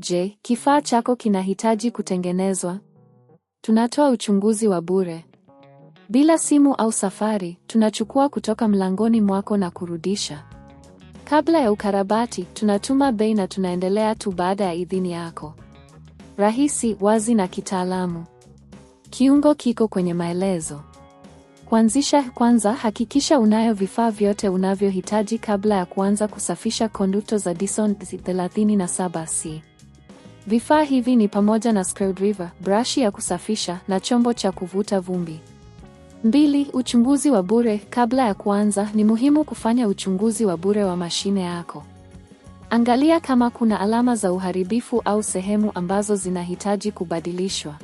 Je, kifaa chako kinahitaji kutengenezwa? Tunatoa uchunguzi wa bure. Bila simu au safari, tunachukua kutoka mlangoni mwako na kurudisha. Kabla ya ukarabati, tunatuma bei na tunaendelea tu baada ya idhini yako. Rahisi, wazi na kitaalamu. Kiungo kiko kwenye maelezo. Kuanzisha, kwanza hakikisha unayo vifaa vyote unavyohitaji kabla ya kuanza kusafisha konduto za Dyson 37C. Vifaa hivi ni pamoja na screwdriver, brashi ya kusafisha na chombo cha kuvuta vumbi. 2. Uchunguzi wa bure. Kabla ya kuanza, ni muhimu kufanya uchunguzi wa bure wa mashine yako. Angalia kama kuna alama za uharibifu au sehemu ambazo zinahitaji kubadilishwa.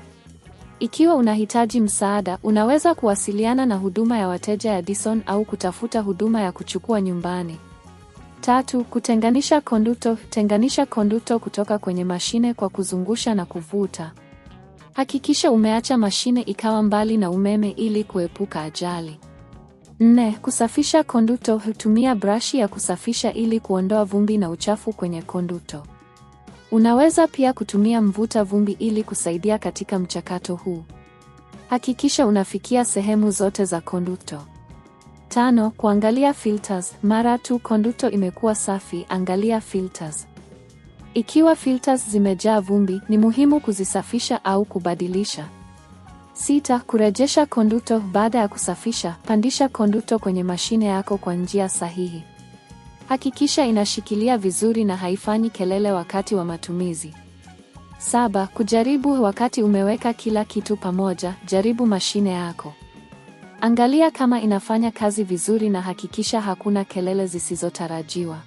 Ikiwa unahitaji msaada, unaweza kuwasiliana na huduma ya wateja ya Dyson au kutafuta huduma ya kuchukua nyumbani. 3. Kutenganisha konduto. Tenganisha konduto kutoka kwenye mashine kwa kuzungusha na kuvuta. Hakikisha umeacha mashine ikawa mbali na umeme ili kuepuka ajali. 4. Kusafisha konduto. Tumia brashi ya kusafisha ili kuondoa vumbi na uchafu kwenye konduto. Unaweza pia kutumia mvuta vumbi ili kusaidia katika mchakato huu. Hakikisha unafikia sehemu zote za konduto. 5. Kuangalia filters. Mara tu konduto imekuwa safi, angalia filters. Ikiwa filters zimejaa vumbi, ni muhimu kuzisafisha au kubadilisha. 6. Kurejesha konduto. Baada ya kusafisha, pandisha konduto kwenye mashine yako kwa njia sahihi. Hakikisha inashikilia vizuri na haifanyi kelele wakati wa matumizi. 7. Kujaribu. Wakati umeweka kila kitu pamoja, jaribu mashine yako. Angalia kama inafanya kazi vizuri na hakikisha hakuna kelele zisizotarajiwa.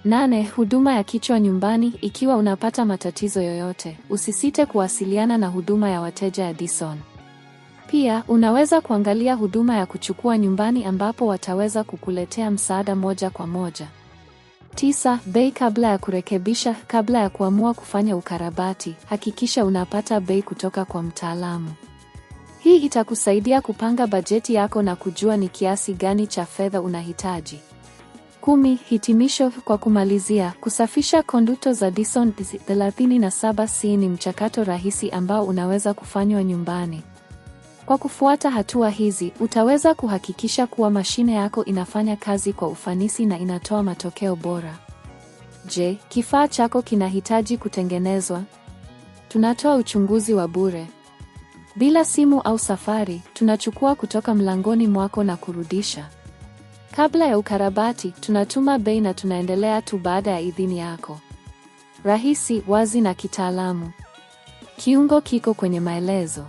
8. Huduma ya kichwa nyumbani. Ikiwa unapata matatizo yoyote, usisite kuwasiliana na huduma ya wateja ya Dyson. Pia, unaweza kuangalia huduma ya kuchukua nyumbani ambapo wataweza kukuletea msaada moja kwa moja. 9. Bei. Kabla ya kurekebisha. Kabla ya kuamua kufanya ukarabati, hakikisha unapata bei kutoka kwa mtaalamu. Hii itakusaidia kupanga bajeti yako na kujua ni kiasi gani cha fedha unahitaji. 10. Hitimisho. Kwa kumalizia, kusafisha konduto za Dyson 37C ni mchakato rahisi ambao unaweza kufanywa nyumbani. Kwa kufuata hatua hizi, utaweza kuhakikisha kuwa mashine yako inafanya kazi kwa ufanisi na inatoa matokeo bora. Je, kifaa chako kinahitaji kutengenezwa? Tunatoa uchunguzi wa bure. Bila simu au safari, tunachukua kutoka mlangoni mwako na kurudisha. Kabla ya ukarabati, tunatuma bei na tunaendelea tu baada ya idhini yako. Rahisi, wazi na kitaalamu. Kiungo kiko kwenye maelezo.